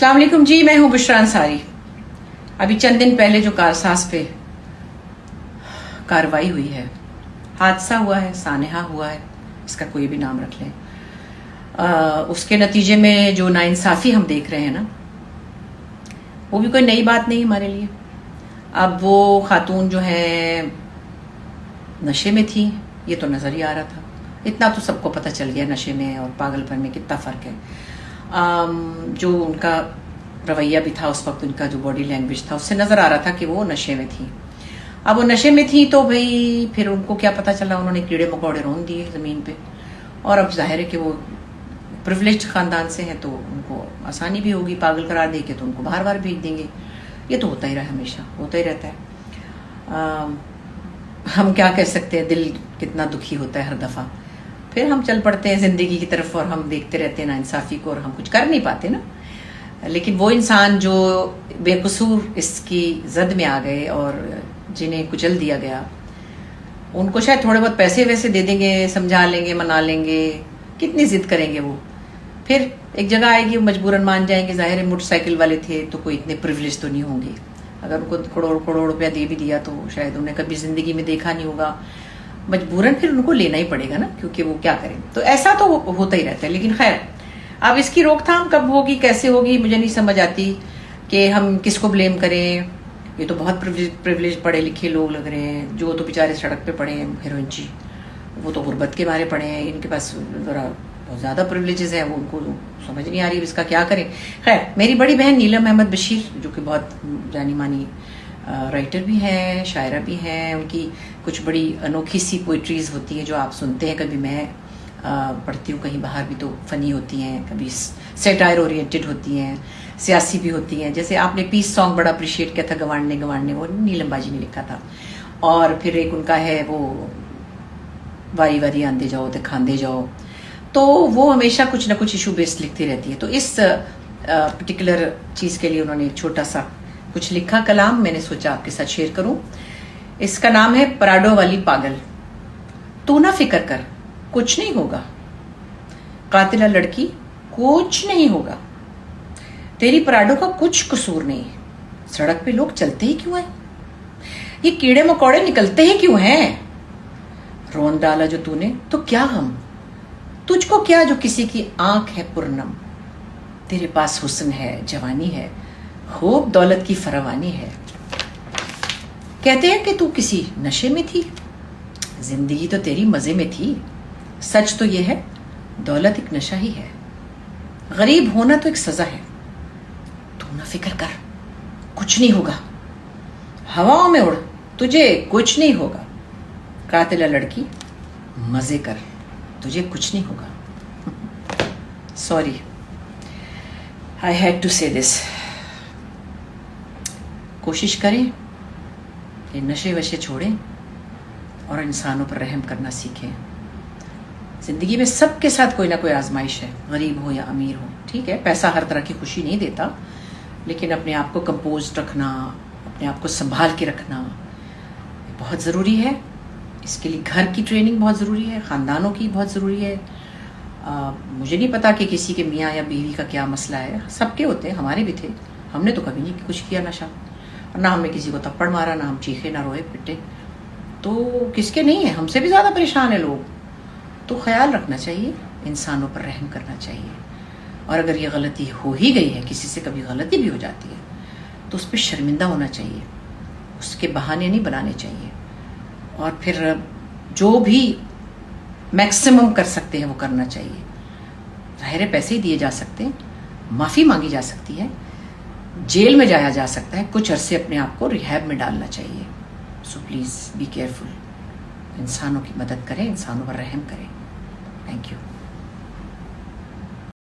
अस्सलाम वालेकुम जी, मैं हूं बुशरा अंसारी। अभी चंद दिन पहले जो कारसाज पे कार्रवाई हुई है, हादसा हुआ है, सानेहा हुआ है, इसका कोई भी नाम रख लें, उसके नतीजे में जो नाइंसाफ़ी हम देख रहे हैं ना, वो भी कोई नई बात नहीं हमारे लिए। अब वो खातून जो है नशे में थी, ये तो नज़र ही आ रहा था, इतना तो सबको पता चल गया नशे में और पागलपन में कितना फ़र्क है। जो उनका रवैया भी था उस वक्त, उनका जो बॉडी लैंग्वेज था, उससे नज़र आ रहा था कि वो नशे में थी। अब वो नशे में थी तो भाई फिर उनको क्या पता चला, उन्होंने कीड़े मकोड़े रौंद दिए ज़मीन पे। और अब जाहिर है कि वो प्रिविलेज्ड ख़ानदान से हैं तो उनको आसानी भी होगी, पागल करार दे के तो उनको बाहर बाहर भेज देंगे। ये तो होता ही रहा, हमेशा होता ही रहता है। हम क्या कह सकते हैं, दिल कितना दुखी होता है हर दफ़ा। फिर हम चल पड़ते हैं ज़िंदगी की तरफ और हम देखते रहते हैं नाइंसाफ़ी को, और हम कुछ कर नहीं पाते ना। लेकिन वो इंसान जो बेकसूर इसकी जद में आ गए और जिन्हें कुचल दिया गया, उनको शायद थोड़े बहुत पैसे वैसे दे देंगे, समझा लेंगे, मना लेंगे, कितनी जिद करेंगे वो। फिर एक जगह आएगी वो मजबूरन मान जाएंगे। ज़ाहिर है मोटरसाइकिल वाले थे तो कोई इतने प्रिविलेज तो नहीं होंगे। अगर उनको करोड़ रुपया दे भी दिया तो शायद उन्हें कभी ज़िंदगी में देखा नहीं होगा, मजबूरन फिर उनको लेना ही पड़ेगा ना, क्योंकि वो क्या करें। तो ऐसा तो होता ही रहता है। लेकिन खैर, अब इसकी रोकथाम कब होगी, कैसे होगी, मुझे नहीं समझ आती कि हम किसको ब्लेम करें। ये तो बहुत प्रिविलेज पढ़े लिखे लोग लग रहे हैं, जो तो बेचारे सड़क पे पड़े हैं हीरोइनची, वो तो गुर्बत के मारे पड़े हैं, इनके पास ज़रा बहुत ज़्यादा प्रिविलेजेस हैं, वो उनको समझ नहीं आ रही इसका क्या करें। खैर, मेरी बड़ी बहन नीलम अहमद बशीर, जो कि बहुत जानी मानी राइटर भी हैं, शायरा भी हैं, उनकी कुछ बड़ी अनोखी सी पोइट्रीज़ होती हैं जो आप सुनते हैं। कभी मैं पढ़ती हूँ कहीं बाहर भी तो फ़नी होती हैं, कभी सेटायर ओरिएंटेड होती हैं, सियासी भी होती हैं। जैसे आपने पीस सॉन्ग बड़ा अप्रिशिएट किया था, गवाड़ने गवाड़ने, वो नीलम बाजी ने लिखा था। और फिर एक उनका है वो वारी वारी आंदे जाओ तो खांदे जाओ, तो वो हमेशा कुछ ना कुछ इशू बेस्ड लिखती रहती है। तो इस पर्टिकुलर चीज़ के लिए उन्होंने एक छोटा सा कुछ लिखा कलाम, मैंने सोचा आपके साथ शेयर करूं। इसका नाम है पराडो वाली पागल। तू ना फिक्र कर, कुछ नहीं होगा, कातिला लड़की कुछ नहीं होगा, तेरी पराडो का कुछ कसूर नहीं। सड़क पे लोग चलते ही क्यों हैं, ये कीड़े मकोड़े निकलते ही क्यों हैं। रोन डाला जो तूने तो क्या गम, तुझको क्या जो किसी की आंख है पुरनम। तेरे पास हुस्न है, जवानी है, खूब दौलत की फरावानी है। कहते हैं कि तू किसी नशे में थी, जिंदगी तो तेरी मजे में थी। सच तो ये है, दौलत एक नशा ही है, गरीब होना तो एक सजा है। तू ना फिक्र कर, कुछ नहीं होगा, हवाओं में उड़, तुझे कुछ नहीं होगा। कातिला लड़की मजे कर, तुझे कुछ नहीं होगा। सॉरी, आई हैड टू से दिस। कोशिश करें कि नशे वशे छोड़ें और इंसानों पर रहम करना सीखें। ज़िंदगी में सबके साथ कोई ना कोई आजमाइश है, गरीब हो या अमीर हो, ठीक है। पैसा हर तरह की खुशी नहीं देता, लेकिन अपने आप को कंपोज रखना, अपने आप को संभाल के रखना बहुत ज़रूरी है। इसके लिए घर की ट्रेनिंग बहुत ज़रूरी है, ख़ानदानों की बहुत ज़रूरी है। मुझे नहीं पता कि किसी के मियाँ या बीवी का क्या मसला है, सबके होते हैं, हमारे भी थे। हमने तो कभी नहीं कुछ किया नशा, और ना हमने किसी को थप्पड़ मारा, ना हम चीखे, ना रोए पिटे। तो किसके नहीं है, हमसे भी ज़्यादा परेशान है लोग। तो ख्याल रखना चाहिए, इंसानों पर रहम करना चाहिए। और अगर ये गलती हो ही गई है, किसी से कभी गलती भी हो जाती है, तो उस पर शर्मिंदा होना चाहिए, उसके बहाने नहीं बनाने चाहिए। और फिर जो भी मैक्सिमम कर सकते हैं वो करना चाहिए। ज़ाहिर है पैसे ही दिए जा सकते हैं, माफ़ी मांगी जा सकती है, जेल में जाया जा सकता है, कुछ अरसे अपने आप को रिहैब में डालना चाहिए। सो प्लीज़ बी केयरफुल, इंसानों की मदद करें, इंसानों पर रहम करें। Thank you.